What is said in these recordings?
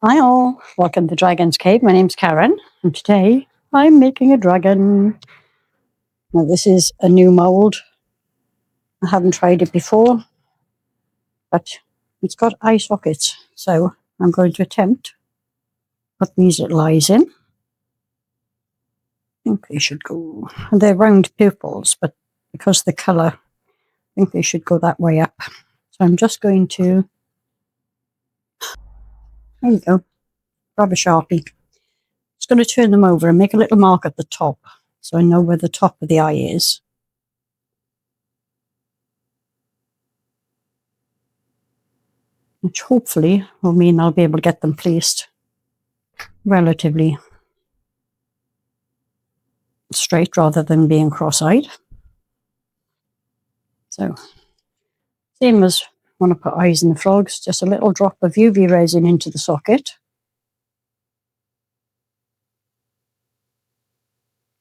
Hi all, welcome to Dragon's Cave. My name's Karen and today I'm making a dragon. Now this is a new mould. I haven't tried it before, but it's got eye sockets, so I'm going to attempt to put these little eyes in. I think they should go, they're round pupils, but because the colour, I think they should go that way up. So I'm just going to, there you go, grab a Sharpie. Just going to turn them over and make a little mark at the top so I know where the top of the eye is. Which hopefully will mean I'll be able to get them placed relatively straight rather than being cross-eyed. So, same as when I put eyes in the frogs, just a little drop of UV resin into the socket.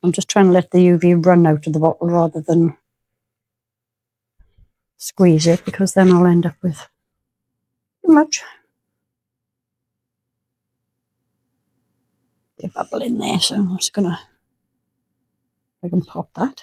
I'm just trying to let the UV run out of the bottle rather than squeeze it, because then I'll end up with too much. A bubble in there, so I'm just gonna, I can pop that.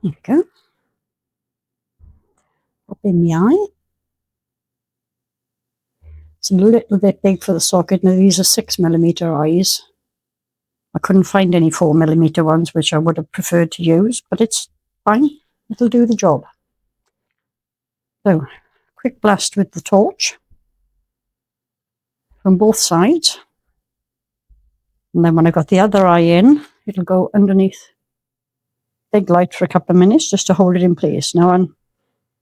There we go. Pop in the eye. It's a little bit big for the socket. Now these are 6mm eyes. I couldn't find any 4mm ones, which I would have preferred to use, but it's fine. It'll do the job. So, quick blast with the torch from both sides. And then when I got the other eye in, it'll go underneath big light for a couple of minutes just to hold it in place. Now I'm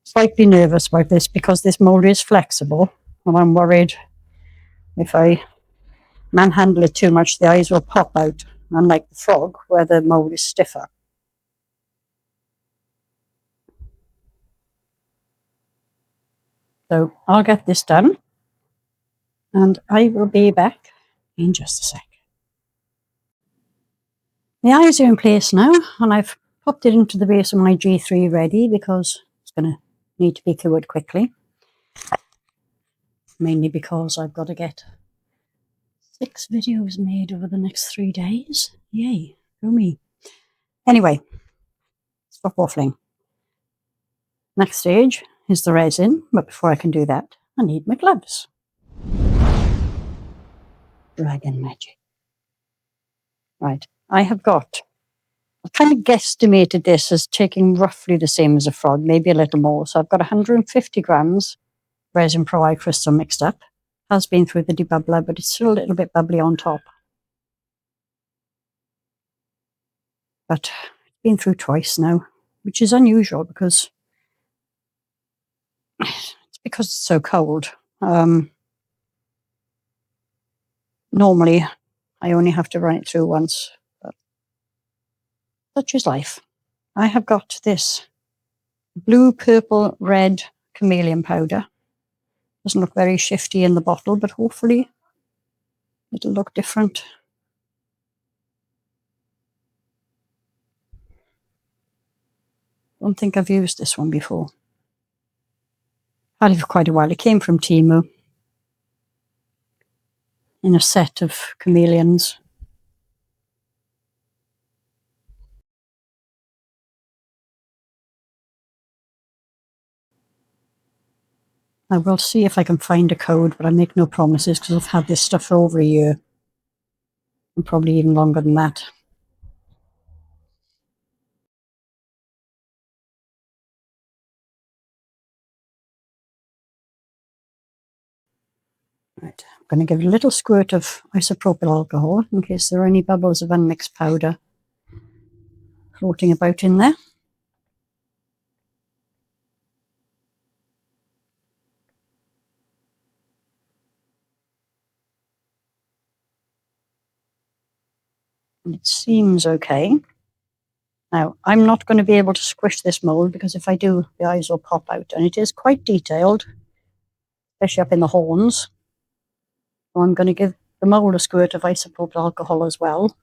slightly nervous about this because this mould is flexible, and I'm worried if I manhandle it too much, the eyes will pop out, unlike the frog where the mould is stiffer. So I'll get this done and I will be back in just a sec. The eyes are in place now, and I've popped it into the base of my G3 ready because it's going to need to be cured quickly. Mainly because I've got to get 6 videos made over the next 3 days. Yay, go me. Anyway, stop waffling. Next stage is the resin, but before I can do that, I need my gloves. Dragon magic. Right, I kind of guesstimated this as taking roughly the same as a frog, maybe a little more. So I've got 150 grams resin pro eye crystal mixed up. Has been through the debubbler, but it's still a little bit bubbly on top. But it's been through twice now, which is unusual because it's so cold. Normally, I only have to run it through once, but such is life. I have got this blue, purple, red chameleon powder. Doesn't look very shifty in the bottle, but hopefully it'll look different. Don't think I've used this one before. Had it for quite a while. It came from Temu in a set of chameleons. I will see if I can find a code, but I make no promises because I've had this stuff for over a year. And probably even longer than that. Right, I'm going to give it a little squirt of isopropyl alcohol in case there are any bubbles of unmixed powder floating about in there. It seems okay. Now, I'm not going to be able to squish this mould because if I do, the eyes will pop out. And it is quite detailed, especially up in the horns. So I'm going to give the mould a squirt of isopropyl alcohol as well.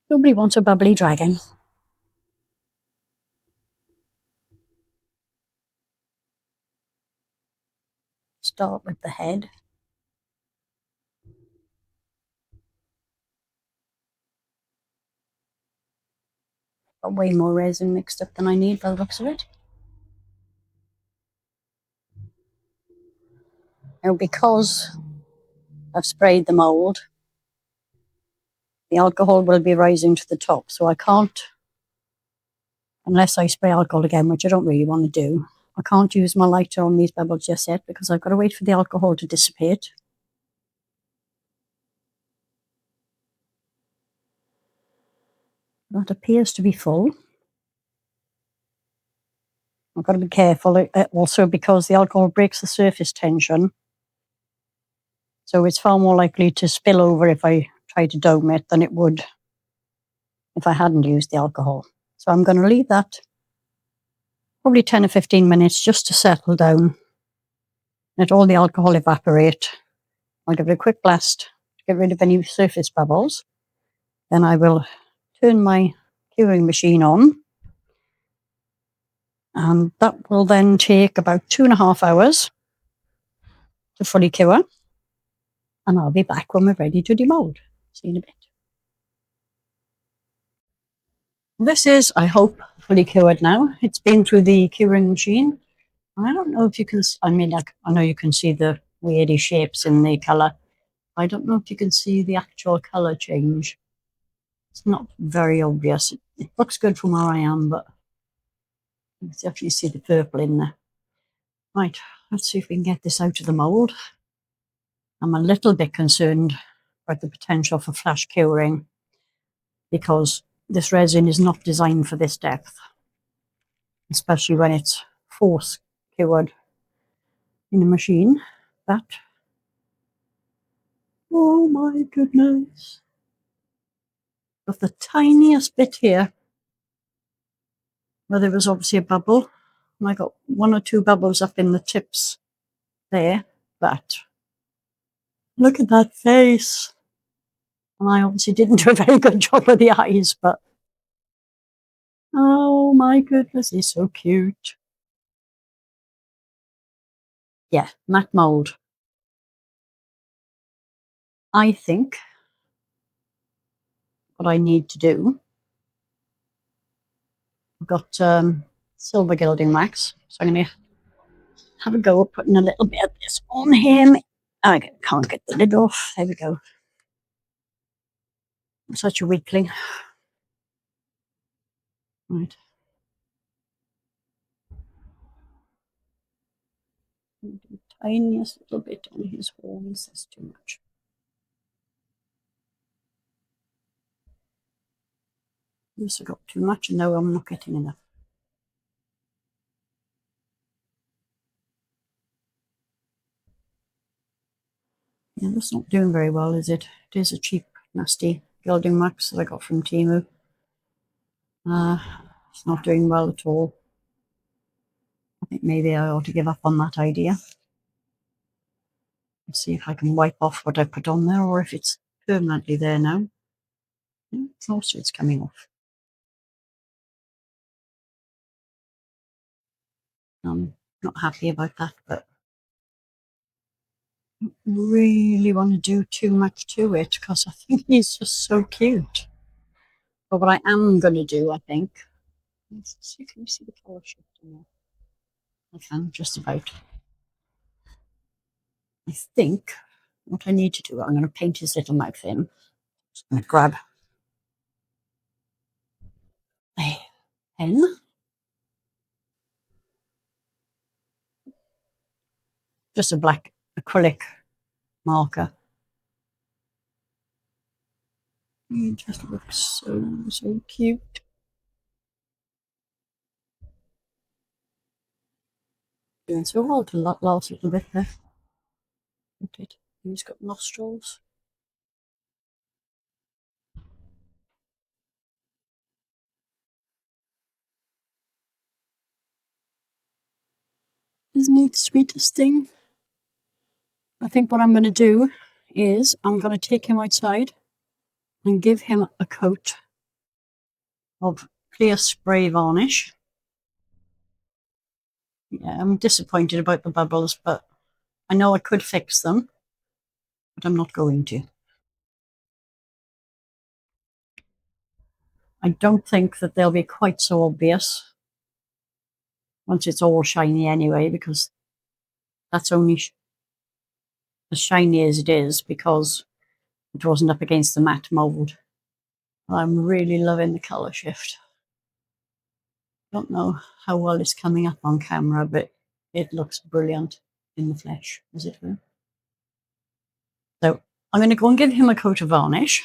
Nobody wants a bubbly dragon. start with the head. Got way more resin mixed up than I need by the looks of it. Now, because I've sprayed the mould, the alcohol will be rising to the top, so I can't, unless I spray alcohol again, which I don't really want to do, I can't use my lighter on these bubbles just yet because I've got to wait for the alcohol to dissipate. That appears to be full. I've got to be careful also because the alcohol breaks the surface tension. So it's far more likely to spill over if I try to dome it than it would if I hadn't used the alcohol. So I'm going to leave that probably 10 or 15 minutes just to settle down. Let all the alcohol evaporate. I'll give it a quick blast to get rid of any surface bubbles. Then I will turn my curing machine on. And that will then take about 2.5 hours to fully cure. And I'll be back when we're ready to demold. See you in a bit. This is, I hope, fully cured now. It's been through the curing machine. I don't know if you can, I mean, I know you can see the weirdy shapes in the colour. I don't know if you can see the actual colour change. It's not very obvious. It looks good from where I am, but you can definitely see the purple in there. Right, let's see if we can get this out of the mould. I'm a little bit concerned about the potential for flash curing because this resin is not designed for this depth, especially when it's force cured in a machine. But, oh my goodness. Of the tiniest bit here, where there was obviously a bubble, and I got 1 or 2 bubbles up in the tips there, but look at that face. And I obviously didn't do a very good job with the eyes, but oh my goodness, he's so cute. Yeah, matte mould. I think what I need to do, I've got silver gilding wax, so I'm going to have a go at putting a little bit of this on him. I can't get the lid off. There we go. I'm such a weakling. Right. The tiniest little bit on his horns. That's too much. Yes, I got too much, and no, I'm not getting enough. Yeah, that's not doing very well, is it? It is a cheap, nasty gilding wax that I got from Temu. It's not doing well at all. I think maybe I ought to give up on that idea. Let's see if I can wipe off what I put on there, or if it's permanently there now. Yeah, most of it's coming off. I'm not happy about that, but I don't really want to do too much to it because I think he's just so cute. But what I am going to do, I think, let's see, can you see the colour shift in there? I can, just about. I think what I need to do, I'm going to paint his little mouth in. Just going to grab a pen. Just a black acrylic marker. It just looks so cute. Doing so well to last little bit there. He's got nostrils. Isn't he the sweetest thing? I think what I'm going to do is I'm going to take him outside and give him a coat of clear spray varnish. Yeah, I'm disappointed about the bubbles, but I know I could fix them, but I'm not going to. I don't think that they'll be quite so obvious once it's all shiny anyway, because that's only as shiny as it is because it wasn't up against the matte mould. I'm really loving the colour shift. Don't know how well it's coming up on camera, but it looks brilliant in the flesh, as it were. So I'm going to go and give him a coat of varnish,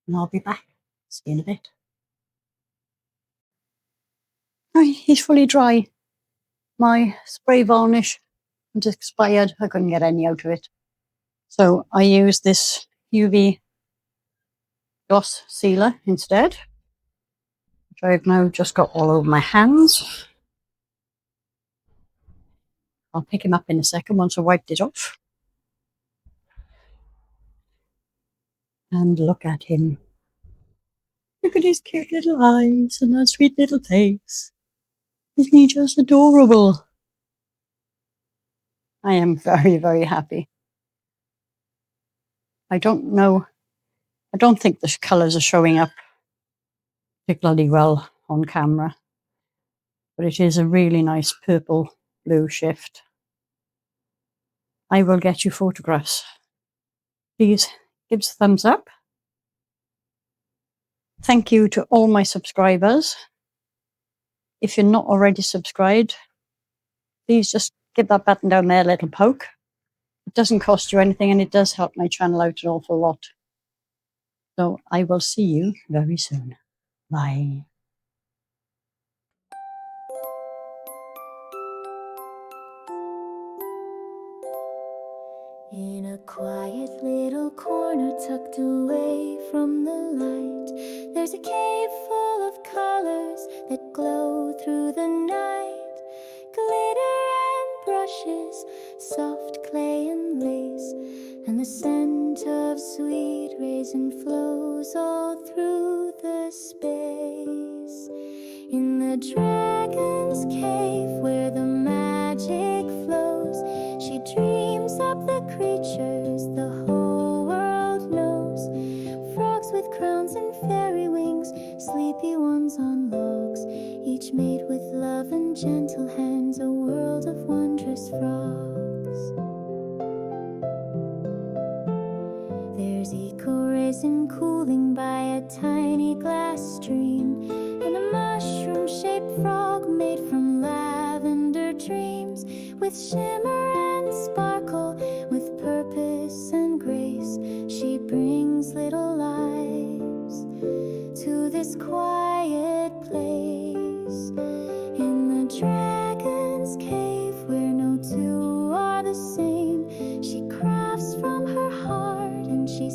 and I'll be back. See you in a bit. Right, he's fully dry. My spray varnish had expired. I couldn't get any out of it. So I used this UV gloss sealer instead, which I've now just got all over my hands. I'll pick him up in a second once I wiped it off. And look at him. Look at his cute little eyes and that sweet little face. Isn't he just adorable? I am very, very happy. I don't know. I don't think the colours are showing up particularly well on camera, but it is a really nice purple blue shift. I will get you photographs. Please give us a thumbs up. Thank you to all my subscribers. If you're not already subscribed, please just give that button down there a little poke. It doesn't cost you anything and it does help my channel out an awful lot. So I will see you very soon. Bye. In a quiet little corner tucked away from the light, there's a cave full of colors that glow through the night. Glitter and brushes, soft clay and lace, and the scent of sweet raisin flows all through the space. In the dragon's cave where the magic flows, she dreams up the creatures the whole world knows. Frogs with crowns and fairy wings, sleepy ones on logs, each made with love and gentle hands, a world of wondrous frogs. There's eco-resin cooling by a tiny glass stream, and a mushroom-shaped frog made from lavender dreams, with shimmer and sparkle, with purpose and grace. She brings little lives to this quiet place. In the dragon's cave where no two are the same, she crafts from her heart and she